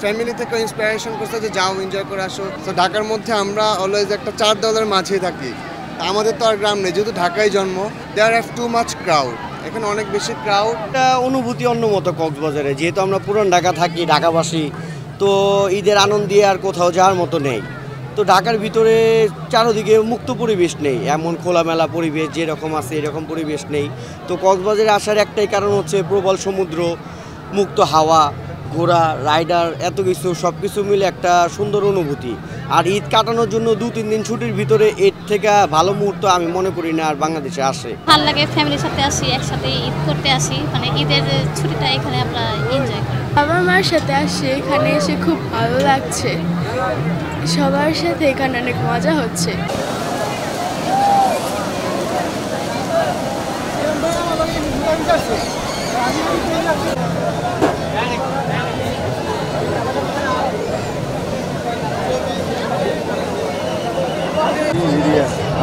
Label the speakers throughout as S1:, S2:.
S1: Family থেকে inspiration করছে যে যাও এনজয় করে আসো। তো ঢাকার মধ্যে আমরা অলওয়েজ একটা চার দেওয়ালের মাঝেই থাকি। আমাদের তো আর গ্রাম নেই, যেহেতু ঢাকায় জন্ম, there have too much crowd, এখানে অনেক বেশি ক্রাউড।
S2: একটা অনুভূতি অন্যমতো কক্সবাজারে, যেহেতু আমরা পুরান ঢাকা থাকি, ঢাকাবাসী, তো ঈদের আনন্দে আর কোথাও যাওয়ার মতো নেই। তো ঢাকার ভিতরে চারোদিকে মুক্ত পরিবেশ নেই, এমন খোলামেলা পরিবেশ যেরকম আছে এরকম পরিবেশ নেই। তো কক্সবাজারে আসার একটাই কারণ হচ্ছে প্রবল সমুদ্র, মুক্ত হাওয়া, ঘোরা, রাইডার, এত কিছু সব কিছু মিলে একটা সুন্দর অনুভূতি। আর ঈদ কাটানোর জন্য 2-3 দিন ছুটির ভিতরে এর থেকে ভালো মুহূর্ত আমি মনে করি না আর বাংলাদেশে আসে।
S3: ভালো লাগে, ফ্যামিলির সাথে আসি, একসাথে ঈদ করতে আসি, মানে ঈদের ছুটিটা এখানে আমরা এনজয় করি।
S4: বাবা মার সাথে আসছি, এখানে এসে খুব ভালো লাগছে, সবার সাথে এখানে অনেক মজা হচ্ছে।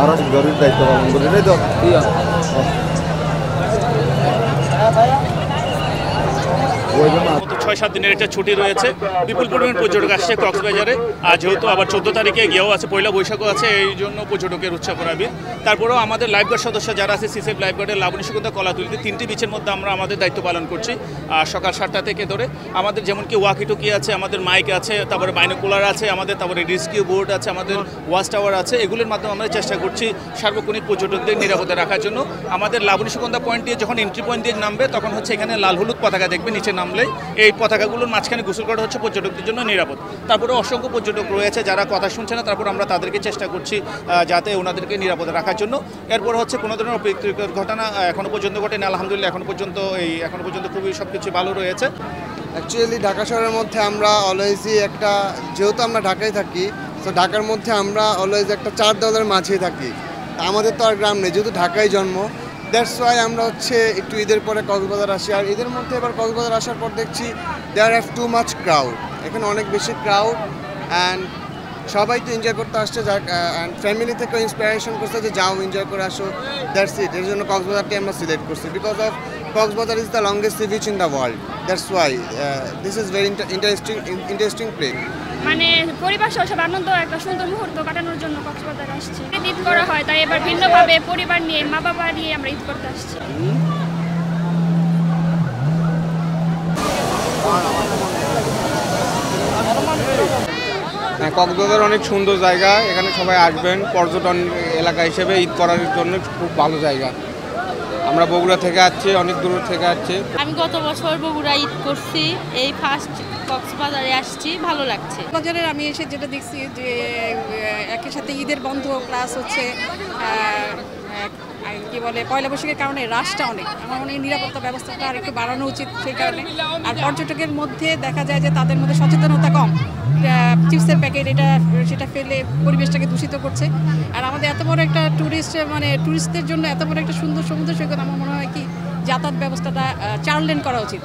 S5: আরো গরিব দায়িত্ব পালন করে এটাই তো
S6: গত 6-7 দিনের একটা ছুটি রয়েছে, বিপুল পরিমাণ পর্যটক আসছে কক্সবাজারে। আর যেহেতু আবার 14 তারিখে গিয়েও আছে, পয়লা বৈশাখও আছে, এই জন্য পর্যটকের উৎসাহ করাবে। তারপরেও আমাদের লাইফগার্ড সদস্য যারা আছে, সিসেফ লাইফগার্ডের লাবণী সুগন্ধা কলাতুলিতে 3টি বিচের মধ্যে আমরা আমাদের দায়িত্ব পালন করছি। আর সকাল 7টা থেকে ধরে আমাদের যেমন কি ওয়াকিটকি আছে, আমাদের মাইক আছে, তারপরে বাইনোকুলার আছে আমাদের, তারপরে রেস্কিউ বোর্ড আছে আমাদের, ওয়াচ টাওয়ার আছে, এগুলোর মাধ্যমে আমরা চেষ্টা করছি সার্বক্ষণিক পর্যটকদের নিরাপদে রাখার জন্য। আমাদের লাবণী সুগন্ধা পয়েন্ট দিয়ে যখন এন্ট্রি পয়েন্ট দিয়ে নামবে, তখন হচ্ছে এখানে লাল হলুদ পতাকা দেখবে নিচে নামলে, এই পতাকাগুলোর মাঝখানে গোসল করা হচ্ছে পর্যটকদের জন্য নিরাপদ। তারপরে অসংখ্য পর্যটক রয়েছে যারা কথা শুনছে না, তারপর আমরা তাদেরকে চেষ্টা করছি যাতে ওনাদেরকে নিরাপদে রাখার জন্য। এরপর হচ্ছে কোনো ধরনের অপ্রীতিকর ঘটনা এখনো পর্যন্ত ঘটেনি, আলহামদুলিল্লাহ। এখনো পর্যন্ত খুবই সব কিছু ভালো রয়েছে।
S1: অ্যাকচুয়ালি ঢাকা শহরের মধ্যে আমরা অলওয়েজই একটা, যেহেতু আমরা ঢাকায় থাকি, তো ঢাকার মধ্যে আমরা অলওয়েজ একটা চার দেওয়ালের মাঝেই থাকি। আমাদের তো আর গ্রাম নেই, যেহেতু ঢাকায় জন্ম, দ্যাটস ওয়াই আমরা হচ্ছে একটু ঈদের পরে কক্সবাজার আসি। আর ঈদের মধ্যে এবার কক্সবাজার আসার পর দেখছি there have too much crowd, এখানে অনেক বেশি ক্রাউড। অ্যান্ড সবাই তো এনজয় করতে আসছে, অ্যান্ড ফ্যামিলি থেকে ইন্সপিরেশন করছে যে যাও এনজয় করে আসো, দ্যাটস ইট। এর জন্য কক্সবাজারটি আমরা সিলেক্ট করছি, because of Cox's Bazar is the longest sea beach in the world. That's why this is very interesting place.
S4: মানে পরিবার সহ সব আনন্দ, একটা সুন্দর মুহূর্ত কাটানোর জন্য কক্সবাজার আসছে। ঈদ করা হয়, তাই এবার ভিন্নভাবে পরিবার নিয়ে, মা বাবা নিয়ে আমরা ঈদ করতে আসছি।
S7: কক্সবাজার অনেক সুন্দর জায়গা, এখানে সবাই আসবেন পর্যটন এলাকা হিসেবে ঈদ করার জন্য খুব ভালো জায়গা। আমরা বগুড়া থেকে আসছি, অনেক দূর থেকে আসছি।
S3: আমি গত বছর বগুড়া ঈদ করছি, এই ফার্স্ট কক্সবাজারে আসছি, ভালো লাগছে।
S8: বাজারের আমি এসে যেটা দেখছি যে একই সাথে ঈদের বন্ধ প্লাস হচ্ছে কি বলে পয়লা বৈশাখের কারণে রাশটা অনেক, আমার মনে হয় নিরাপত্তা ব্যবস্থাটা আর একটু বাড়ানো উচিত সেই কারণে। আর পর্যটকের মধ্যে দেখা যায় যে তাদের মধ্যে সচেতনতা কম, চিপসের প্যাকেট সেটা ফেলে পরিবেশটাকে দূষিত করছে। আর আমাদের এত বড় একটা ট্যুরিস্টদের জন্য এত বড় একটা সুন্দর সমুদ্র সৈকত, আমার মনে হয় কি যাতায়াত ব্যবস্থাটা 4 লেন করা উচিত।